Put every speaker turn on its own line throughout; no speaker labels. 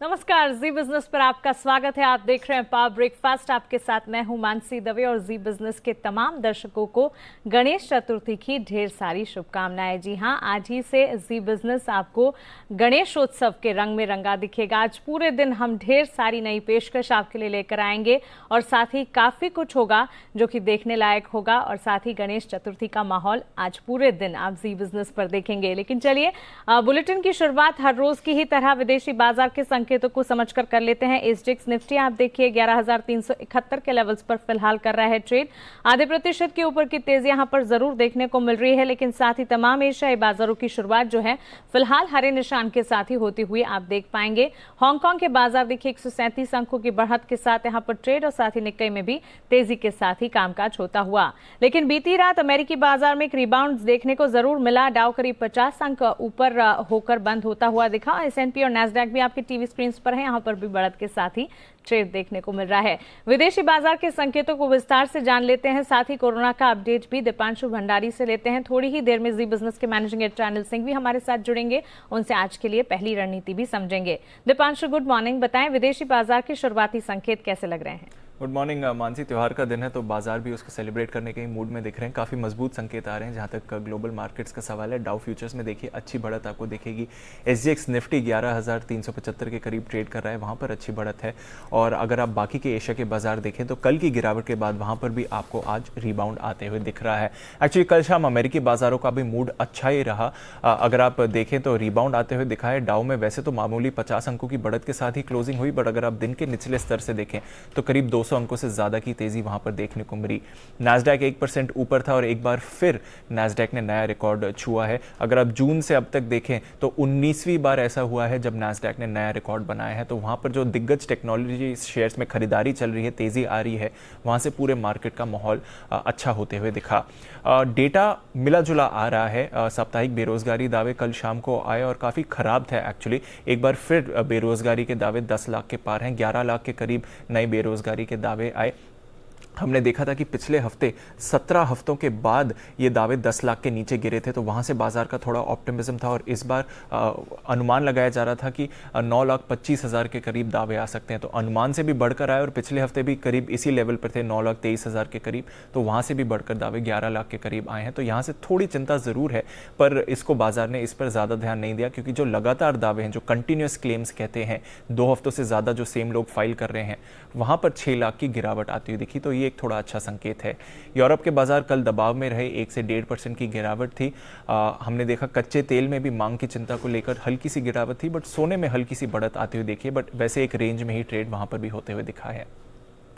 नमस्कार, जी बिजनेस पर आपका स्वागत है। आप देख रहे हैं पावर ब्रेकफास्ट। आपके साथ मैं हूं मानसी दवे और जी बिजनेस के तमाम दर्शकों को गणेश चतुर्थी की ढेर सारी शुभकामनाएं। जी हां, आज ही से जी बिजनेस आपको गणेशोत्सव के रंग में रंगा दिखेगा। आज पूरे दिन हम ढेर सारी नई पेशकश आपके लिए लेकर आएंगे और साथ ही काफी कुछ होगा जो कि देखने लायक होगा और साथ ही गणेश चतुर्थी का माहौल आज पूरे दिन आप जी बिजनेस पर देखेंगे। लेकिन चलिए बुलेटिन की शुरुआत हर रोज की ही तरह विदेशी बाजार के संकेतों को समझकर कर लेते हैं। एसजीएक्स निफ्टी आप देखिए 11,371 के लेवल्स पर फिलहाल कर रहा है ट्रेड। आधे प्रतिशत के ऊपर की तेजी यहां पर जरूर देखने को मिल रही है, लेकिन साथ ही तमाम एशियाई बाजारों की शुरुआत जो है फिलहाल हरे निशान के साथ ही होती हुई आप देख पाएंगे। हांगकांग के बाजार देखिए 137 अंकों की बढ़त के साथ यहां पर ट्रेड और साथ ही निक्केई में भी तेजी के साथ ही कामकाज होता हुआ। लेकिन बीती रात अमेरिकी बाजार में एक रिबाउंड देखने को जरूर मिला। डाउ करीब 50 अंक ऊपर होकर बंद होता हुआ दिखा। एसएनपी और नैस्डैक भी आपके टीवी स्क्रीन पर है, यहां पर भी बढ़त के साथ ही ट्रेड देखने को मिल रहा है। विदेशी बाजार के संकेतों को विस्तार से जान लेते हैं, साथ ही कोरोना का अपडेट भी दीपांशु भंडारी से लेते हैं। थोड़ी ही देर में जी बिजनेस के मैनेजिंग एडिटर अनिल सिंह भी हमारे साथ जुड़ेंगे, उनसे आज के लिए पहली रणनीति भी समझेंगे। Deepanshu, good morning. बताएं विदेशी बाजार के शुरुआती संकेत कैसे लग रहे हैं?
Good morning Mansi. त्यौहार का दिन है तो बाजार भी उसको सेलिब्रेट करने के ही मूड में दिख रहे हैं। काफ़ी मजबूत संकेत आ रहे हैं जहां तक ग्लोबल मार्केट्स का सवाल है। डाउ फ्यूचर्स में देखिए अच्छी बढ़त आपको दिखेगी। एसजीएक्स निफ्टी 11,375 के करीब ट्रेड कर रहा है, वहां पर अच्छी बढ़त है। और अगर आप बाकी के एशिया के बाजार देखें तो कल की गिरावट के बाद वहां पर भी आपको आज रिबाउंड आते हुए दिख रहा है। एक्चुअली कल शाम अमेरिकी बाजारों का भी मूड अच्छा ही रहा। अगर आप देखें तो रिबाउंड आते हुए दिखा है। डाउ में वैसे तो मामूली 50 अंकों की बढ़त के साथ ही क्लोजिंग हुई, बट अगर आप दिन के निचले स्तर से देखें तो करीब 200 अंकों से ज्यादा की तेजी वहां पर देखने को मिली। नैस्डैक 1% ऊपर था और एक बार फिर नैस्डैक ने नया रिकॉर्ड छुआ है। अगर आप जून से अब तक देखें तो 19वीं बार ऐसा हुआ है जब नैस्डैक ने नया रिकॉर्ड बनाया है। तो वहां पर जो दिग्गज टेक्नोलॉजी शेयर्स में खरीदारी चल रही है, तेजी आ रही है, वहां से पूरे मार्केट का माहौल अच्छा होते हुए दिखा। डेटा मिला जुला आ रहा है। साप्ताहिक बेरोजगारी दावे कल शाम को आए और काफी खराब थे। एक्चुअली एक बार फिर बेरोजगारी के दावे 10 लाख के पार हैं। 11 लाख के करीब नई बेरोजगारी के दावे आए। हमने देखा था कि पिछले हफ्ते 17 हफ्तों के बाद ये दावे 10 लाख के नीचे गिरे थे, तो वहां से बाजार का थोड़ा ऑप्टिमिज्म था और इस बार अनुमान लगाया जा रहा था कि 9,25,000 के करीब दावे आ सकते हैं। तो अनुमान से भी बढ़कर आए और पिछले हफ्ते भी करीब इसी लेवल पर थे 9,23,000 के करीब, तो वहां से भी बढ़कर दावे 11 लाख के करीब आए हैं। तो यहां से थोड़ी चिंता जरूर है, पर इसको बाजार ने इस पर ज्यादा ध्यान नहीं दिया, क्योंकि जो लगातार दावे हैं, जो कंटिन्यूस क्लेम्स कहते हैं, 2 हफ्तों से ज्यादा जो सेम लोग फाइल कर रहे हैं, वहां पर 6 लाख की गिरावट आती हुई दिखी। तो ये एक थोड़ा अच्छा संकेत है। यूरोप के बाजार कल दबाव में रहे, 1 से 1.5% की गिरावट थी। हमने देखा कच्चे तेल में भी मांग की चिंता को लेकर हल्की सी गिरावट थी, बट सोने में हल्की सी बढ़त आती हुई देखिए। बट वैसे एक रेंज में ही ट्रेड वहां पर भी होते हुए दिखा है।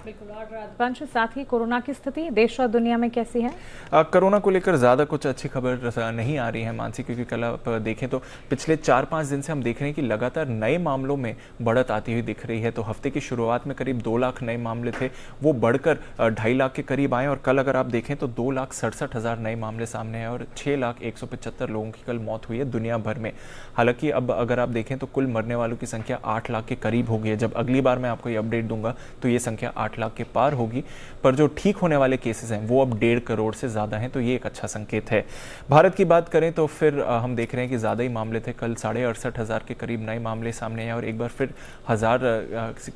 बिल्कुल। और दीपांशु, साथ ही कोरोना की स्थिति देश और दुनिया में कैसी है?
कोरोना को लेकर ज़्यादा कुछ अच्छी खबर नहीं आ रही है मानसी, क्योंकि कल आप देखें तो पिछले 4-5 दिन से हम देख रहे हैं कि लगातार नए मामलों में बढ़त आती हुई दिख रही है। तो हफ्ते की शुरुआत में करीब 2 लाख नए मामले थे, वो बढ़कर 2.5 लाख के करीब आए और कल अगर आप देखें तो 2,67,000 नए मामले सामने आए और 6,175 लोगों की कल मौत हुई है दुनिया भर में। हालांकि अब अगर आप देखें तो कुल मरने वालों की संख्या 8 लाख के करीब हो गई है। जब अगली बार मैं आपको ये अपडेट दूंगा तो ये संख्या 8 लाख के पार होगी, पर जो ठीक होने वाले केसेस हैं वो अब 1.5 करोड़ से ज्यादा हैं, तो ये एक अच्छा संकेत है। भारत की बात करें तो फिर हम देख रहे हैं कि ज्यादा ही मामले थे। कल 68,500 के करीब नए मामले सामने आए और एक बार फिर 1000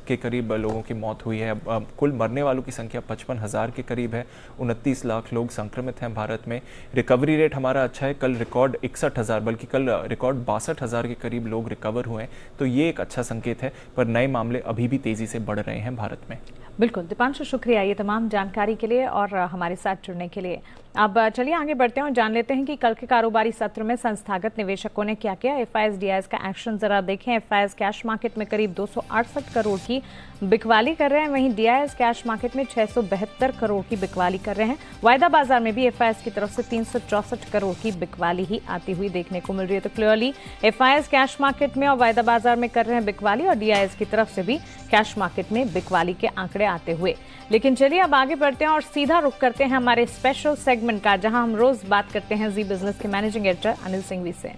के करीब लोगों की मौत हुई है। अब कुल मरने वालों की संख्या 55,000 के करीब है। 29 लाख लोग संक्रमित हैं भारत में। रिकवरी रेट हमारा अच्छा है। कल रिकॉर्ड 61,000 बल्कि कल रिकॉर्ड 62,000 के करीब लोग रिकवर हुए हैं, तो ये एक अच्छा संकेत है। पर नए मामले अभी भी तेजी से बढ़ रहे हैं भारत में।
बिल्कुल दीपांशु, शुक्रिया ये तमाम जानकारी के लिए और हमारे साथ जुड़ने के लिए। अब चलिए आगे बढ़ते हैं और जान लेते हैं कि कल के कारोबारी सत्र में संस्थागत निवेशकों ने क्या किया। एफआईएस डीआईएस का एक्शन जरा देखें। एफआईएस कैश मार्केट में करीब 268 करोड़ की बिकवाली कर रहे हैं, वहीं डीआईएस कैश मार्केट में 672 करोड़ की बिकवाली कर रहे हैं। वायदा बाजार में भी एफआईएस की तरफ से 364 करोड़ की बिकवाली ही आती हुई देखने को मिल रही है। तो क्लियरली एफआईएस कैश मार्केट में और वायदा बाजार में कर रहे हैं बिकवाली और डीआईएस की तरफ से भी कैश मार्केट में बिकवाली के आंकड़े आते हुए। लेकिन चलिए अब आगे बढ़ते हैं और सीधा रुख करते हैं हमारे स्पेशल सेगमेंट का, जहां हम रोज बात करते हैं जी बिजनेस के मैनेजिंग एडिटर अनिल सिंघवी से।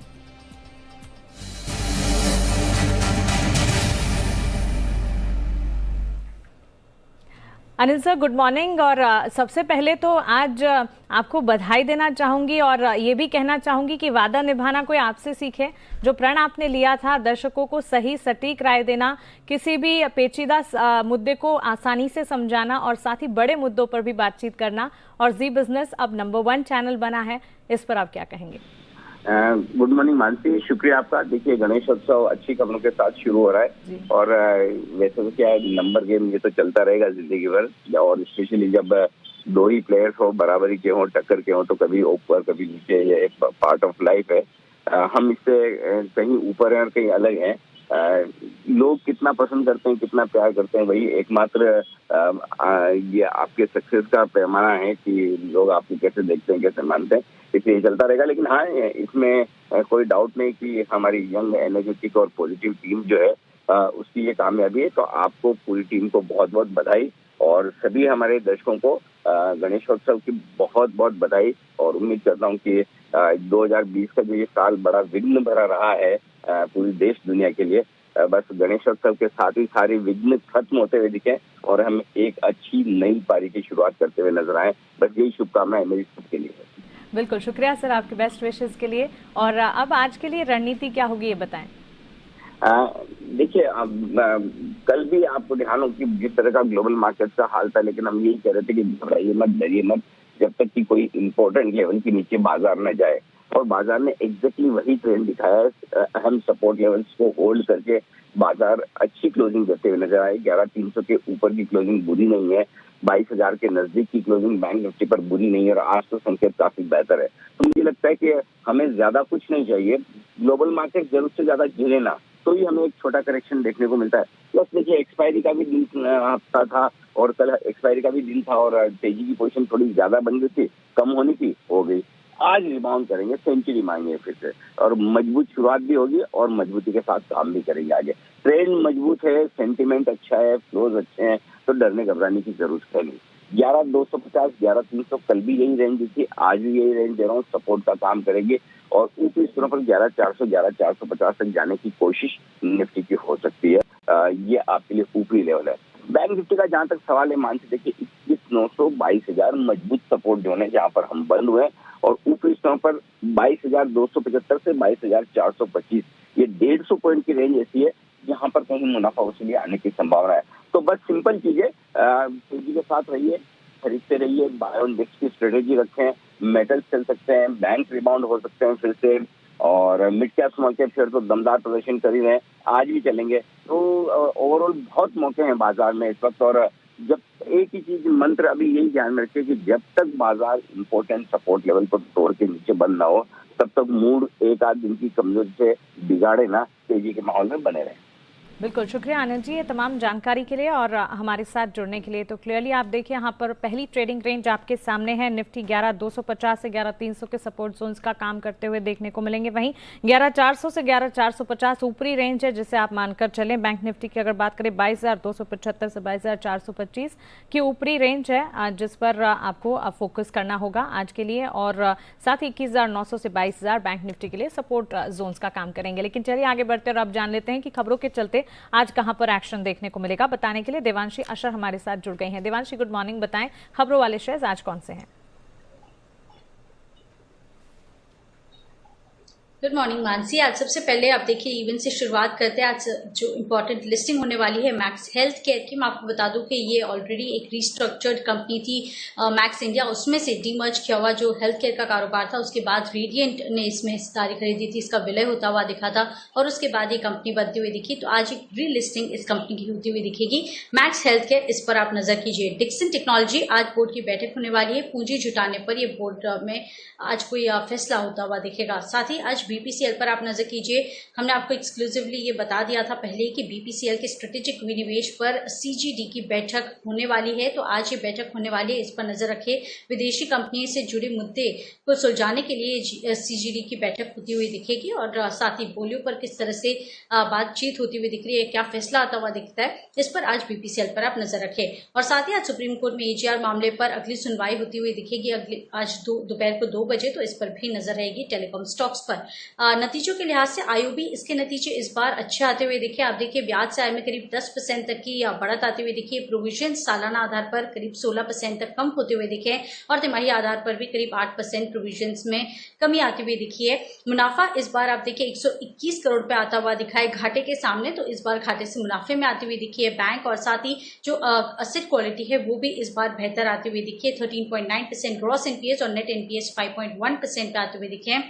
Anil sir, good morning. और सबसे पहले तो आज आपको बधाई देना चाहूंगी और ये भी कहना चाहूंगी कि वादा निभाना कोई आपसे सीखे। जो प्रण आपने लिया था, दर्शकों को सही सटीक राय देना, किसी भी पेचीदा मुद्दे को आसानी से समझाना और साथ ही बड़े मुद्दों पर भी बातचीत करना, और जी बिजनेस अब नंबर 1 चैनल बना है, इस पर आप क्या कहेंगे?
गुड मॉर्निंग मानसी, शुक्रिया आपका। देखिए, गणेश उत्सव अच्छी खबरों के साथ शुरू हो रहा है और वैसे तो क्या है, नंबर गेम ये तो चलता रहेगा जिंदगी भर, और स्पेशली जब दो ही प्लेयर्स हो, बराबरी के हो, टक्कर के हो, तो कभी ऊपर कभी नीचे, ये एक पार्ट ऑफ लाइफ है। हम इससे कहीं ऊपर हैं और कहीं अलग हैं। लोग कितना पसंद करते हैं, कितना प्यार करते हैं, वही एकमात्र ये आपके सक्सेस का पैमाना है कि लोग आपको कैसे देखते हैं, कैसे मानते हैं। इसलिए चलता रहेगा। लेकिन हाँ, इसमें कोई डाउट नहीं कि हमारी यंग, एनर्जेटिक और पॉजिटिव टीम जो है उसकी ये कामयाबी है। तो आपको, पूरी टीम को बहुत बहुत बधाई, और सभी हमारे दर्शकों को गणेशोत्सव की बहुत बहुत बधाई। और उम्मीद करता हूँ कि 2020 का जो ये साल बड़ा विघ्न भरा रहा है पूरी देश दुनिया के लिए, बस गणेशोत्सव के साथ ही सारे विघ्न खत्म होते हुए दिखे और हम एक अच्छी नई पारी की शुरुआत करते हुए नजर आए। बस यही शुभकामनाएं मेरी सबके लिए।
बिल्कुल, शुक्रिया सर आपके बेस्ट विशेस के लिए। और अब आज के लिए रणनीति क्या होगी, ये बताएं।
देखिए, कल भी आपको ध्यान हो कि जिस तरह का ग्लोबल मार्केट का हाल था, लेकिन हम यही कह रहे थे कि घबराइए मत, डरिए मत, जब तक कि कोई इंपॉर्टेंट लेवल के नीचे बाजार न जाए। और बाजार ने एग्जैक्टली वही ट्रेंड दिखाया है। अहम सपोर्ट लेवल्स को होल्ड करके बाजार अच्छी क्लोजिंग देते हुए नजर आए। 11,300 के ऊपर की क्लोजिंग बुरी नहीं है, 22,000 के नजदीक की क्लोजिंग बैंक निफ्टी पर बुरी नहीं है, और आज तो संकेत काफी बेहतर है। तो मुझे लगता है कि हमें ज्यादा कुछ नहीं चाहिए, ग्लोबल मार्केट जरूर से ज्यादा गिरे ना, तो ही हमें एक छोटा करेक्शन देखने को मिलता है। प्लस देखिए, एक्सपायरी का भी दिन हफ्ता था और कल एक्सपायरी का भी दिन था, और तेजी की पोजीशन थोड़ी ज्यादा बन गई थी, कम होनी थी, हो गई। आज रिबाउंड करेंगे, सेंचुरी मांगेंगे फिर से, और मजबूत शुरुआत भी होगी और मजबूती के साथ काम भी करेंगे आगे। ट्रेंड मजबूत है, सेंटिमेंट अच्छा है, फ्लोज अच्छे हैं, तो डरने घबराने की जरूरत है नहीं। 11,250, 11,300 कल भी यही रेंज थी, आज भी यही रेंज दे रहा हूँ, सपोर्ट का काम करेंगे। और ऊपरी स्तरों पर 11,400, 11,450 तक जाने की कोशिश निफ्टी की हो सकती है। ये आपके लिए ऊपरी लेवल है। बैंक निफ्टी का जहां तक सवाल है, मान से देखिए, 21,900, 22,000 मजबूत सपोर्ट जोन है जहां पर हम बंद हुए, और ऊपरी स्तरों पर 22,275 से 22,425, ये 150 पॉइंट की रेंज ऐसी है जहां पर कहीं मुनाफा वसूली आने की संभावना है। तो बस सिंपल चीजें, तेजी के साथ रहिए, खरीदते रहिए, बाय ऑन डिप्स की स्ट्रेटेजी रखें, मेटल चल सकते हैं, बैंक रिबाउंड हो सकते हैं फिर से, और mid cap small cap share तो दमदार प्रदर्शन कर ही रहे हैं, आज भी चलेंगे। तो ओवरऑल बहुत मौके हैं बाजार में इस वक्त। और जब एक ही चीज मंत्र अभी यही ध्यान में रखिए कि जब तक बाजार इंपॉर्टेंट सपोर्ट लेवल को तोड़ के नीचे बंद ना हो, तब तक मूड एक आध दिन की कमजोरी से बिगाड़े ना, तेजी के माहौल में बने रहे।
बिल्कुल, शुक्रिया आनंद जी, ये तमाम जानकारी के लिए और हमारे साथ जुड़ने के लिए। तो क्लियरली आप देखिए, यहाँ पर पहली ट्रेडिंग रेंज आपके सामने है। निफ्टी 11,250 से 11,300 के सपोर्ट जोन्स का काम करते हुए देखने को मिलेंगे। वहीं 11,400 से 11,450 ऊपरी रेंज है, जिसे आप मानकर चलें। बैंक निफ्टी की अगर बात करें, 22,275 से 22,425 की ऊपरी रेंज है, जिस पर आपको फोकस करना होगा आज के लिए। और साथ ही 21,900 से 22,000 बैंक निफ्टी के लिए सपोर्ट जोन्स का काम करेंगे। लेकिन चलिए आगे बढ़ते और अब जान लेते हैं कि खबरों के चलते आज कहां पर एक्शन देखने को मिलेगा। बताने के लिए देवांशी अशर हमारे साथ जुड़ गई हैं। देवांशी, गुड मॉर्निंग, बताएं खबरों वाले शेयर्स आज कौन से हैं?
Good morning Mansi. आज सबसे पहले आप देखिए, इवेंट से शुरुआत करते हैं। आज जो इम्पोर्टेंट लिस्टिंग होने वाली है मैक्स हेल्थ केयर की, मैं आपको बता दूं कि ये ऑलरेडी एक रिस्ट्रक्चर्ड कंपनी थी मैक्स इंडिया, उसमें से डीमर्ज किया हुआ जो हेल्थ केयर का कारोबार था, उसके बाद रेडिएंट ने इसमें हिस्सेदारी खरीदी थी, इसका विलय होता हुआ दिखा था और उसके बाद ये कंपनी बनती हुई दिखी। तो आज एक रीलिस्टिंग इस कंपनी की होती हुई दिखेगी, मैक्स हेल्थ केयर, इस पर आप नजर कीजिए। डिक्सन टेक्नोलॉजी, आज बोर्ड की बैठक होने वाली है, पूंजी जुटाने पर यह बोर्ड में आज कोई फैसला होता हुआ दिखेगा। साथ ही आज बीपीसीएल पर आप नजर कीजिए। हमने आपको एक्सक्लूसिवली ये बता दिया था पहले कि बीपीसीएल के स्ट्रेटेजिक विनिवेश पर सीजीडी की बैठक होने वाली है, तो आज ये बैठक होने वाली है, इस पर नजर रखिए। विदेशी कंपनी से जुड़े मुद्दे को सुलझाने के लिए सीजीडी की बैठक होती हुई दिखेगी और साथ ही बोलियों पर किस तरह से बातचीत होती हुई दिख रही है, क्या फैसला आता हुआ दिखता है, इस पर आज बीपीसीएल पर आप नजर रखें। और साथ ही आज सुप्रीम कोर्ट में एजीआर मामले पर अगली सुनवाई होती हुई दिखेगी, आज दोपहर को 2 बजे, तो इस पर भी नजर रहेगी टेलीकॉम स्टॉक्स पर। नतीजों के लिहाज से आईओबी इसके नतीजे इस बार अच्छे आते हुए दिखे। आप देखिए ब्याज से आय में करीब 10% तक की बढ़त आती हुई दिखी। प्रोविजन सालाना आधार पर करीब 16% तक कम होते हुए दिखे और तिमाही आधार पर भी करीब 8% प्रोविजन में कमी आती हुई दिखी है। मुनाफा इस बार आप देखिए 121 करोड़ रुपए आता हुआ दिखा है घाटे के सामने, तो इस बार घाटे से मुनाफे में आती हुई दिखी है बैंक। और साथ ही जो एसेट क्वालिटी है वो भी इस बार बेहतर आती हुई दिखी है। 13.9% ग्रॉस एनपीएस और नेट एनपीएस 5.1% पे आते हुए दिखे हैं,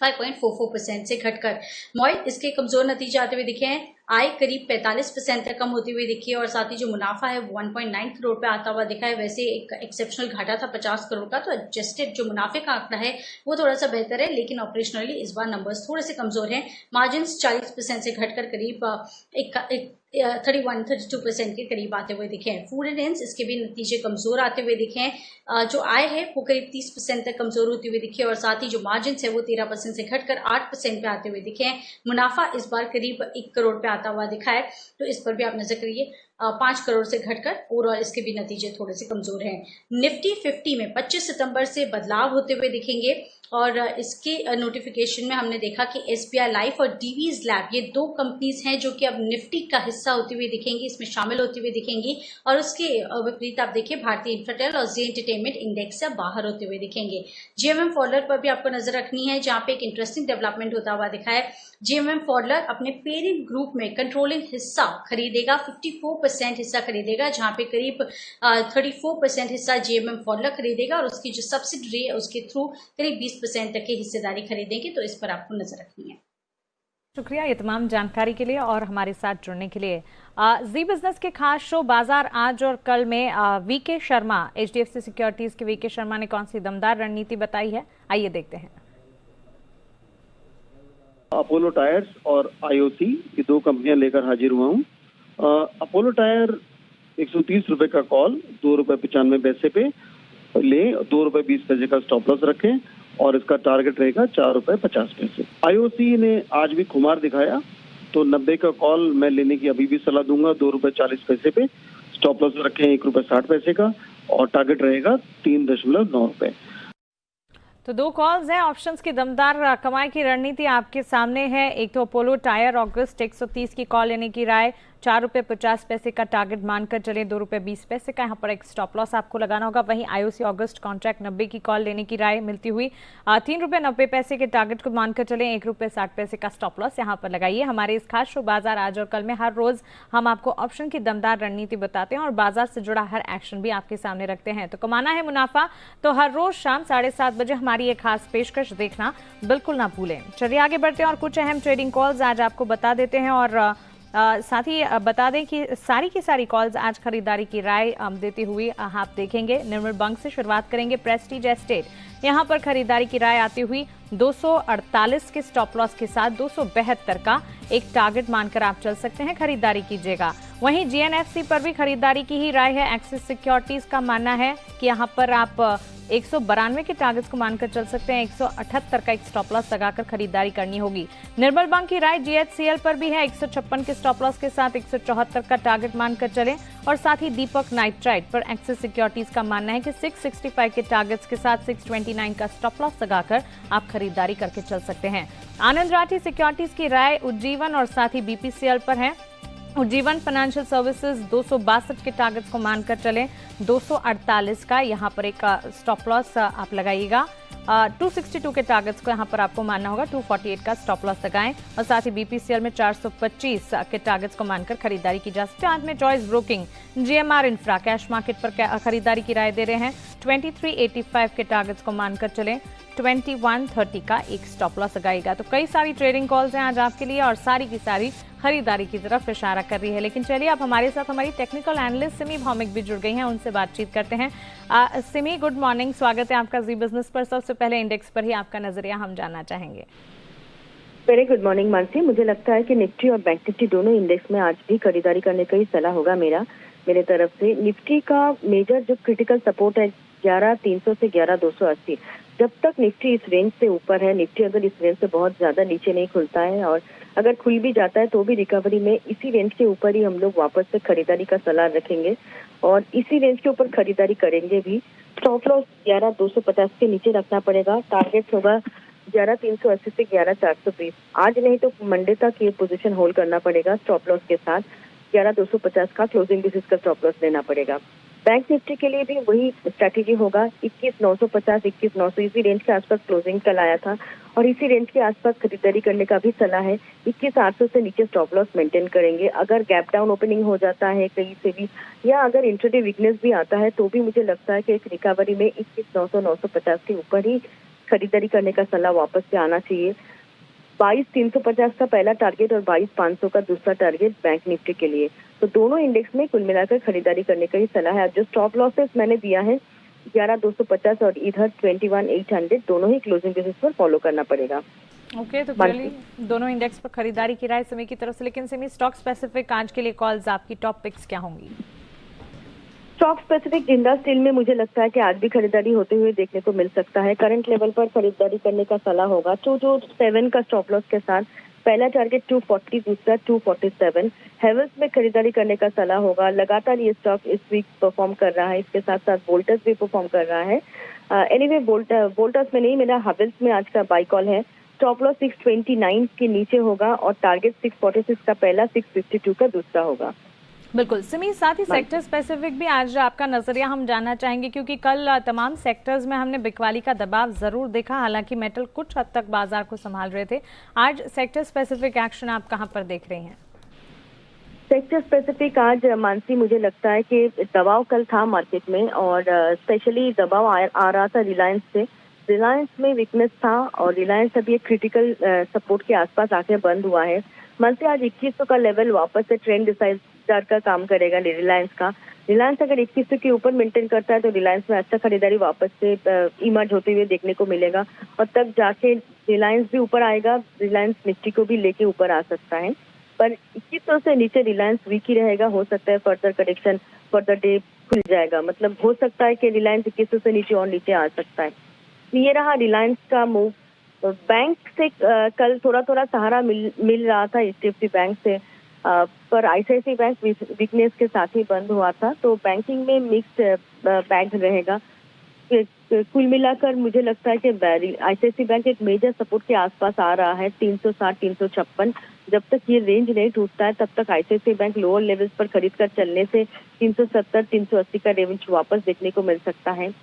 5.44% से घटकर। मॉइल इसके कमजोर नतीजे आते हुए दिखे हैं। आय करीब 45% तक कम होती हुई दिखी है और साथ ही जो मुनाफा है 1.9 करोड़ पे आता हुआ दिखा है। वैसे एक एक्सेप्शनल घाटा था 50 करोड़ का, तो एडजस्टेड जो मुनाफे का आंकड़ा है वो थोड़ा सा बेहतर है, लेकिन ऑपरेशनली इस बार नंबर्स थोड़े से कमजोर हैं। मार्जिन 40% से घटकर करीब 31-32% के करीब आते हुए दिखे हैं। फूड एंड हेल्थ इसके भी नतीजे कमजोर आते हुए दिखे हैं। जो आय है वो करीब 30% तक कमजोर होती हुई दिखी है और साथ ही जो मार्जिन है वो 13% से घटकर 8% पे आते हुए दिखे हैं। मुनाफा इस बार करीब 1 करोड़ पे आता हुआ दिखा है, तो इस पर भी आप नजर करिए। 5 करोड़ से घटकर ओवरऑल इसके भी नतीजे थोड़े से कमजोर हैं। निफ्टी 50 में 25 सितंबर से बदलाव होते हुए दिखेंगे और इसके नोटिफिकेशन में हमने देखा कि एसबीआई लाइफ और डीवीज लैब ये 2 कंपनीज हैं जो कि अब निफ्टी का हिस्सा होती हुई दिखेंगी, इसमें शामिल होती हुई दिखेंगी। और उसके विपरीत आप देखिए भारतीय इंफ्राटेल और जी एंटरटेनमेंट इंडेक्स से बाहर होते हुए दिखेंगे। जीएमएम फॉडलर पर भी आपको नजर रखनी है, जहां पे एक इंटरेस्टिंग डेवलपमेंट होता हुआ दिखा है। जीएमएम फॉडलर अपने पेरेंट ग्रुप में कंट्रोलिंग हिस्सा खरीदेगा, 54% हिस्सा खरीदेगा, जहां पे करीब 34% हिस्सा जीएमएम फॉडलर खरीदेगा और उसकी जो सब्सिडरी है उसके थ्रू करीब 20% तक की हिस्सेदारी खरीदेंगे, तो इस पर आपको नजर रखनी है।
शुक्रिया ये तमाम जानकारी के लिए और हमारे साथ जुड़ने के लिए। जी बिजनेस के खास शो बाजार आज और कल में वीके शर्मा, एचडीएफसी सिक्योरिटीज के वीके शर्मा ने कौन सी दमदार रणनीति बताई है, आइए देखते हैं।
अपोलो टायर्स और आईओसी ये 2 कंपनियां लेकर हाजिर हुआ हूँ। अपोलो टायर 130 रुपए का कॉल, 2 रुपए 95 पैसे पे ले, 2 रुपए 20 पैसे का स्टॉप लॉस रखें और इसका टारगेट रहेगा 4 रुपए 50 पैसे। आईओसी ने आज भी खुमार दिखाया, तो 90 का कॉल मैं लेने की अभी भी सलाह दूंगा, 2 रुपए 40 पैसे पे, स्टॉप लॉस रखें 1 रुपए 60 पैसे का और टारगेट रहेगा 3.9 रुपए।
तो 2 कॉल्स हैं, ऑप्शंस की दमदार कमाई की रणनीति आपके सामने है। एक तो अपोलो टायर अगस्त 130 की कॉल लेने की राय, 4 रुपए 50 पैसे का टारगेट मानकर चले, 2 रुपए 20 पैसे का यहाँ पर एक स्टॉप लॉस आपको लगाना होगा। वहीं आईओसी अगस्त कॉन्ट्रैक्ट 90 की कॉल लेने की राय मिलती हुई 3 रुपए 90 पैसे के टारगेट को मानकर चले, 1 रुपए 60 पैसे का स्टॉप लॉस यहाँ पर लगाइए। हमारे इस खास शो बाजार आज और कल में हर रोज हम आपको ऑप्शन की दमदार रणनीति बताते हैं और बाजार से जुड़ा हर एक्शन भी आपके सामने रखते हैं। तो कमाना है मुनाफा तो हर रोज शाम 7:30 बजे हमारी एक खास पेशकश देखना बिल्कुल ना भूलें। चलिए आगे बढ़ते हैं और कुछ अहम ट्रेडिंग कॉल्स आज आपको बता देते हैं और साथ ही बता दें कि सारी की सारी कॉल्स आज खरीदारी की राय देती हुई आप देखेंगे। निर्मल बैंक से शुरुआत करेंगे। प्रेस्टीज एस्टेट, यहां पर खरीदारी की राय आती हुई 248 के स्टॉप लॉस के साथ 272 का एक टारगेट मानकर आप चल सकते हैं, खरीदारी कीजिएगा। वहीं जीएनएफसी पर भी खरीदारी की ही राय है। एक्सिस सिक्योरिटीज का मानना है कि यहां पर आप 192 के टारगेट्स को मानकर चल सकते हैं, 178 का एक स्टॉप लॉस लगाकर खरीदारी करनी होगी। निर्मल बैंक की राय जीएचसीएल पर भी है, 156 के स्टॉप लॉस के साथ 174 का टारगेट मानकर चलें। और साथ ही दीपक नाइट्राइट पर एक्सिस सिक्योरिटीज का मानना है कि 665 के टारगेट्स के साथ 629 का स्टॉप लॉस लगाकर आप खरीदारी करके चल सकते हैं। आनंद राठी सिक्योरिटीज की राय उज्जीवन और साथ ही बीपीसीएल पर है। उज्जीवन फाइनेंशियल सर्विसेज 262 के टारगेट्स को मानकर चलें, 248 का यहाँ पर एक स्टॉप लॉस आप लगाइएगा। 262 के टारगेट्स को यहाँ पर आपको मानना होगा, 248 का स्टॉप लॉस लगाएं। और साथ ही बीपीसीएल में 425 के टारगेट्स को मानकर खरीदारी की जा सकती है। आज में choice broking GMR infra cash market पर खरीदारी की राय दे रहे हैं, 2385 के टारगेट्स को मानकर चलें, 2130 का एक स्टॉप लॉस लगाएगा। तो कई सारी ट्रेडिंग कॉल्स हैं आज आपके लिए और सारी की सारी खरीदारी की तरफ इशारा कर रही है। लेकिन चलिए अब हमारे साथ हमारी टेक्निकल एनालिस्ट सिमी भौमिक भी जुड़ गई हैं, उनसे बातचीत करते हैं। सिमी, गुड मॉर्निंग, स्वागत है आपका जी बिजनेस पर। सबसे पहले इंडेक्स पर ही आपका नजरिया हम जानना चाहेंगे।
Very good morning Mansi. मुझे लगता है कि निफ्टी और बैंक निफ्टी दोनों इंडेक्स में आज भी खरीदारी करने का ही सलाह होगा मेरे तरफ से। निफ्टी का मेजर जो क्रिटिकल सपोर्ट है 11,300 से 11,280। जब तक निफ्टी इस रेंज से ऊपर है, निफ्टी अगर इस रेंज से बहुत ज्यादा नीचे नहीं खुलता है और अगर खुल भी जाता है तो भी रिकवरी में इसी रेंज के ऊपर ही हम लोग वापस से खरीदारी का सलाह रखेंगे और इसी रेंज के ऊपर खरीदारी करेंगे भी। स्टॉप लॉस 11,250 के नीचे रखना पड़ेगा। टारगेट होगा 11,380 से 11,420। आज नहीं तो मंडे तक ये पोजीशन होल्ड करना पड़ेगा स्टॉप लॉस के साथ। 11,250 का क्लोजिंग बेसिस का स्टॉप लॉस लेना पड़ेगा। बैंक निफ्टी के लिए भी वही स्ट्रैटेजी होगा। 21,950, 21,900 इसी रेंज के आसपास क्लोजिंग कल आया था और इसी रेंज के आसपास खरीदारी करने का भी सलाह है। 21,800 से नीचे स्टॉप लॉस मेंटेन करेंगे। अगर गैप डाउन ओपनिंग हो जाता है कहीं से भी या अगर इंट्राडे वीकनेस भी आता है तो भी मुझे लगता है कि एक रिकवरी में 21,900, 950 के ऊपर ही खरीदारी करने का सलाह वापस से आना चाहिए। 22,350 का पहला टारगेट और 22,500 का दूसरा टारगेट बैंक निफ्टी के लिए। तो दोनों इंडेक्स में कुल मिलाकर खरीदारी करने का ही सलाह है। जो स्टॉप लॉसेस मैंने दिया है 11,250 और इधर 21,800 दोनों ही क्लोजिंग बेसिस पर फॉलो करना पड़ेगा।
ओके, तो क्लियरली दोनों इंडेक्स पर खरीदारी की राय सिमी की तरफ से। लेकिन सिमी, स्टॉक स्पेसिफिक आज के लिए कॉल्स आपकी टॉप पिक्स क्या होंगी?
स्टॉक स्पेसिफिक जिंदा स्टील में मुझे लगता है कि आज भी खरीदारी होते हुए देखने को मिल सकता है। करंट लेवल पर खरीदारी करने का सलाह होगा। 227 का स्टॉप लॉस के साथ पहला टारगेट 240, दूसरा 247। हेवल्स में खरीदारी करने का सलाह होगा। लगातार ये स्टॉक इस वीक परफॉर्म कर रहा है। इसके साथ साथ वोल्टस भी परफॉर्म कर रहा है। एनीवे वोल्टस में नहीं, मेरा हेवल्स में आज का बाई कॉल है। स्टॉप लॉस 629 के नीचे होगा और टारगेट 646 का पहला, 652 का दूसरा होगा।
बिल्कुल सिमी, साथ ही सेक्टर स्पेसिफिक भी आज आपका नजरिया हम जानना चाहेंगे, क्योंकि कल तमाम सेक्टर्स में हमने बिकवाली का दबाव जरूर देखा। हालांकि मेटल कुछ हद तक बाजार को संभाल रहे थे। आज सेक्टर स्पेसिफिक एक्शन आप कहां पर देख रही हैं?
सेक्टर स्पेसिफिक आज मानसी मुझे लगता है कि दबाव कल था मार्केट में और स्पेशली दबाव आ रहा था रिलायंस से। रिलायंस में वीकनेस था और रिलायंस अभी एक क्रिटिकल सपोर्ट के आसपास आके बंद हुआ है। मानसी आज 2100 का लेवल वापस से ट्रेंड डिसाइडर का काम करेगा रिलायंस का। रिलायंस अगर 2100 के ऊपर मेंटेन करता है तो रिलायंस में अच्छा खरीदारी वापस से इमर्ज होते हुए देखने को मिलेगा और तब जाके रिलायंस भी ऊपर आएगा। रिलायंस निफ्टी को भी लेके ऊपर आ सकता है, पर 2100 से नीचे रिलायंस वीक ही रहेगा। हो सकता है फर्दर करेक्शन फर्दर डे खुल जाएगा, मतलब हो सकता है कि रिलायंस 2100 से नीचे और नीचे आ सकता है। ये रहा रिलायंस का मूव। बैंक से कल थोड़ा थोड़ा सहारा मिल रहा था HDFC बैंक से, पर ICICI बैंक वीकनेस के साथ ही बंद हुआ था। तो बैंकिंग में मिक्स्ड बैग रहेगा। कुल मिलाकर मुझे लगता है कि ICICI बैंक एक मेजर सपोर्ट के आसपास आ रहा है 360, 356। जब तक ये रेंज नहीं टूटता है तब तक ICICI बैंक लोअर लेवल्स पर खरीद कर चलने से 370, 380 का रेंज वापस देखने को मिल सकता है।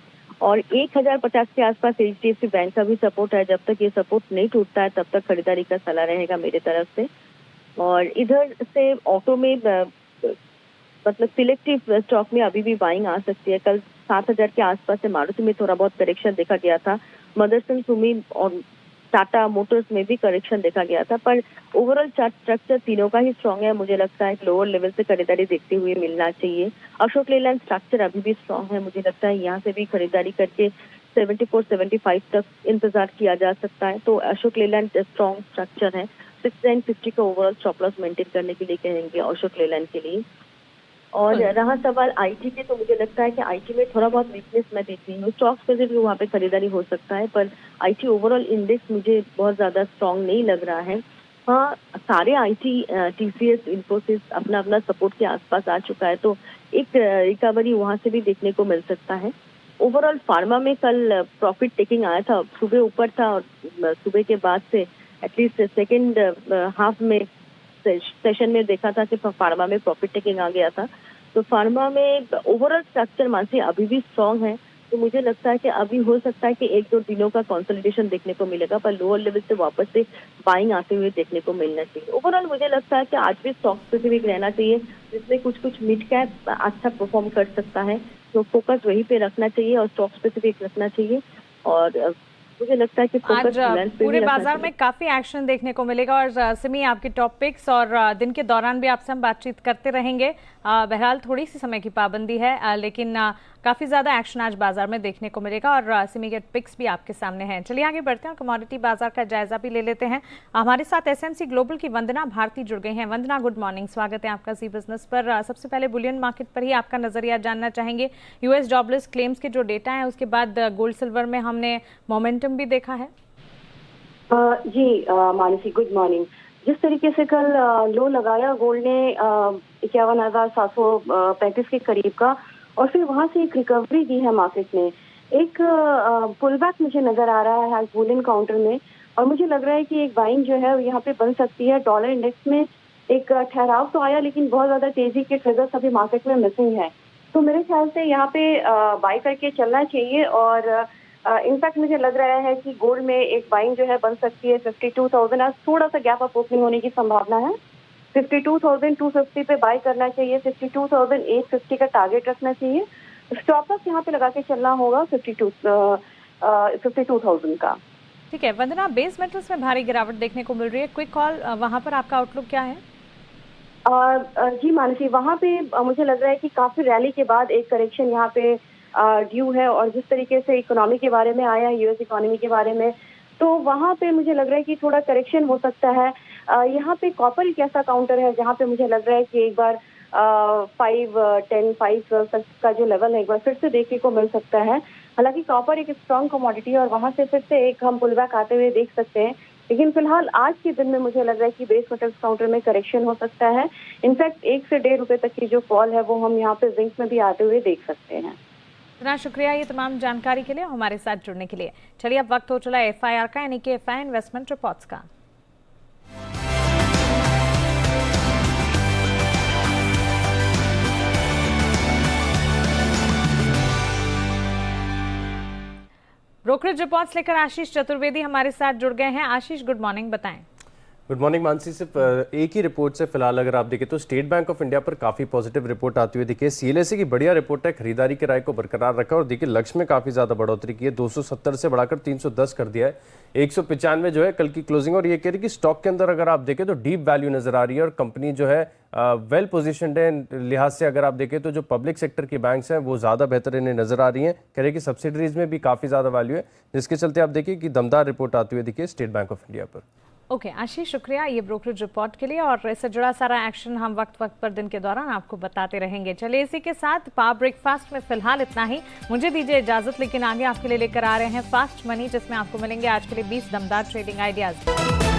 और 1050 के आसपास HDFC बैंक का भी सपोर्ट है। जब तक ये सपोर्ट नहीं टूटता है तब तक खरीदारी का सलाह रहेगा मेरे तरफ से। और इधर से ऑटो में मतलब सिलेक्टिव स्टॉक में अभी भी बाइंग आ सकती है। कल 7,000 के आसपास से मारुति में थोड़ा बहुत करेक्शन देखा गया था। मदरसन, सुमी और टाटा मोटर्स में भी करेक्शन देखा गया था, पर ओवरऑल चार्ट स्ट्रक्चर तीनों का ही स्ट्रांग है। मुझे लगता है लोअर लेवल से खरीदारी देखते हुए मिलना चाहिए। अशोक लेलैंड स्ट्रक्चर अभी भी स्ट्रांग है। मुझे लगता है यहाँ से भी खरीदारी करके 74, 75 तक इंतजार किया जा सकता है। तो अशोक लेलैंड स्ट्रांग स्ट्रक्चर है। 6950 का ओवरऑल स्टॉप लॉस मेंटेन करने के लिए कहेंगे अशोक लेलैंड के लिए। और रहा सवाल IT के, तो मुझे लगता है कि IT में थोड़ा बहुत वीकनेस मैं देख रही हूँ। स्टॉक्स पे भी वहाँ पे खरीदारी हो सकता है, पर IT ओवरऑल इंडेक्स मुझे बहुत ज्यादा स्ट्रांग नहीं लग रहा है। हाँ, सारे IT TCS, इन्फोसिस अपना अपना सपोर्ट के आसपास आ चुका है, तो एक रिकवरी वहाँ से भी देखने को मिल सकता है। ओवरऑल फार्मा में कल प्रॉफिट टेकिंग आया था, सुबह ऊपर था और सुबह के बाद से एटलीस्ट सेकेंड हाफ में सेशन में देखा था कि फार्मा में प्रॉफिट टेकिंग आ गया था। तो फार्मा में ओवरऑल स्ट्रक्चर मानसी अभी भी स्ट्रांग है। तो मुझे लगता है कि अभी हो सकता है कि 1-2 दिनों का कंसोलिडेशन देखने को मिलेगा, पर लोअर लेवल से वापस से बाइंग आते हुए देखने को मिलना चाहिए। ओवरऑल मुझे लगता है कि आज भी स्टॉक स्पेसिफिक रहना चाहिए, जिसमें कुछ मिड कैप अच्छा परफॉर्म कर सकता है। तो फोकस वहीं पे रखना चाहिए और स्टॉक स्पेसिफिक रखना चाहिए। और मुझे लगता है कि
आज पूरे बाजार में काफी एक्शन देखने को मिलेगा। और सिमी, आपके टॉप पिक्स और दिन के दौरान भी आपसे हम बातचीत करते रहेंगे। बहरहाल थोड़ी सी समय की पाबंदी है, लेकिन काफी ज्यादा एक्शन आज बाजार में देखने को मिलेगा और सिमी के पिक्स भी आपके सामने हैं। चलिए आगे बढ़ते हैं, कमोडिटी बाजार का जायजा भी ले लेते हैं। हमारे साथ SMC ग्लोबल की वंदना भारती जुड़ गई हैं। वंदना, गुड मॉर्निंग, स्वागत है आपका जी बिजनेस पर। सबसे पहले बुलियन मार्केट पर ही आपका नजरिया जानना चाहेंगे। US जॉबलेस क्लेम्स के जो डेटा है उसके बाद गोल्ड सिल्वर में हमने मोमेंटम भी देखा है।
जी मानसी, गुड मॉर्निंग। जिस तरीके से कल लो लगाया गोल्ड ने 51,735 के करीब का, और फिर वहां से एक रिकवरी दी है मार्केट ने एक पुल बैक मुझे नजर आ रहा है बुलियन काउंटर में, और मुझे लग रहा है कि एक बाइंग जो है यहाँ पे बन सकती है। डॉलर इंडेक्स में एक ठहराव तो आया, लेकिन बहुत ज्यादा तेजी के ट्रिगर्स अभी मार्केट में मिसिंग है। तो मेरे ख्याल से यहाँ पे बाई करके चलना चाहिए। और इनफैक्ट मुझे लग रहा है कि गोल्ड में एक बाइंग जो है बन सकती है 52,000। आज थोड़ा सा गैप अप ओपनिंग होने की संभावना है। 52,250 पे बाय करना चाहिए। 52,850 का टारगेट रखना चाहिए। स्टॉप लॉस यहाँ पे लगा के चलना होगा 52,000 का।
ठीक है वंदना, बेस मेटल्स में भारी गिरावट देखने को मिल रही है, क्विक कॉल वहां पर आपका आउटलुक क्या है?
जी मानसी, वहाँ पे मुझे लग रहा है कि काफी रैली के बाद एक करेक्शन यहाँ पे ड्यू है, और जिस तरीके से इकोनॉमी के बारे में आया है, यूएस इकोनॉमी के बारे में, तो वहाँ पे मुझे लग रहा है कि थोड़ा करेक्शन हो सकता है। यहाँ पे कॉपर एक ऐसा काउंटर है जहाँ पे मुझे लग रहा है कि एक बार 510 512 तक का जो लेवल है एक बार फिर से देखने को मिल सकता है। हालांकि कॉपर एक स्ट्रॉन्ग कमोडिटी है और वहां से फिर से एक हम पुल बैक आते हुए देख सकते हैं, लेकिन फिलहाल आज के दिन में मुझे लग रहा है कि बेस मेटल्स काउंटर में करेक्शन हो सकता है। इनफैक्ट 1 से 1.5 रुपए तक की जो फॉल है वो हम यहाँ पे जिंक में भी आते हुए देख सकते हैं।
इतना शुक्रिया ये तमाम जानकारी के लिए, हमारे साथ जुड़ने के लिए। चलिए अब वक्त हो चला FIR का, यानी कि FI इन्वेस्टमेंट रिपोर्ट्स का। ब्रोकरेज रिपोर्ट्स लेकर आशीष चतुर्वेदी हमारे साथ जुड़ गए हैं। आशीष गुड मॉर्निंग, बताएं।
Good morning Mansi. सिर्फ एक ही रिपोर्ट से फिलहाल अगर आप देखें तो स्टेट बैंक ऑफ इंडिया पर काफी पॉजिटिव रिपोर्ट आती हुई दिखी है। CLSA की बढ़िया रिपोर्ट है, खरीदारी के राय को बरकरार रखा और देखिए लक्ष्य में काफी ज्यादा बढ़ोतरी की है, 270 से बढ़ाकर 310 कर दिया है। 195 जो है कल की क्लोजिंग, और ये कह रही कि स्टॉक के अंदर अगर आप देखें तो डीप वैल्यू नजर आ रही है और कंपनी जो है वेल पोजिशनड है। लिहाज से अगर आप देखें तो जो पब्लिक सेक्टर की बैंक्स हैं वो ज्यादा बेहतर इन्हें नजर आ रही हैं। कह रहे कि सब्सिडरीज में भी काफी ज्यादा वैल्यू है, जिसके चलते आप देखिए कि दमदार रिपोर्ट आती हुई दिखी स्टेट बैंक ऑफ इंडिया पर।
ओके आशीष, शुक्रिया ये ब्रोकरेज रिपोर्ट के लिए, और इससे जुड़ा सारा एक्शन हम वक्त वक्त पर दिन के दौरान आपको बताते रहेंगे। चलिए इसी के साथ पावर ब्रेकफास्ट में फिलहाल इतना ही। मुझे दीजिए इजाजत, लेकिन आगे आपके लिए लेकर आ रहे हैं फास्ट मनी, जिसमें आपको मिलेंगे आज के लिए 20 दमदार ट्रेडिंग आइडियाज।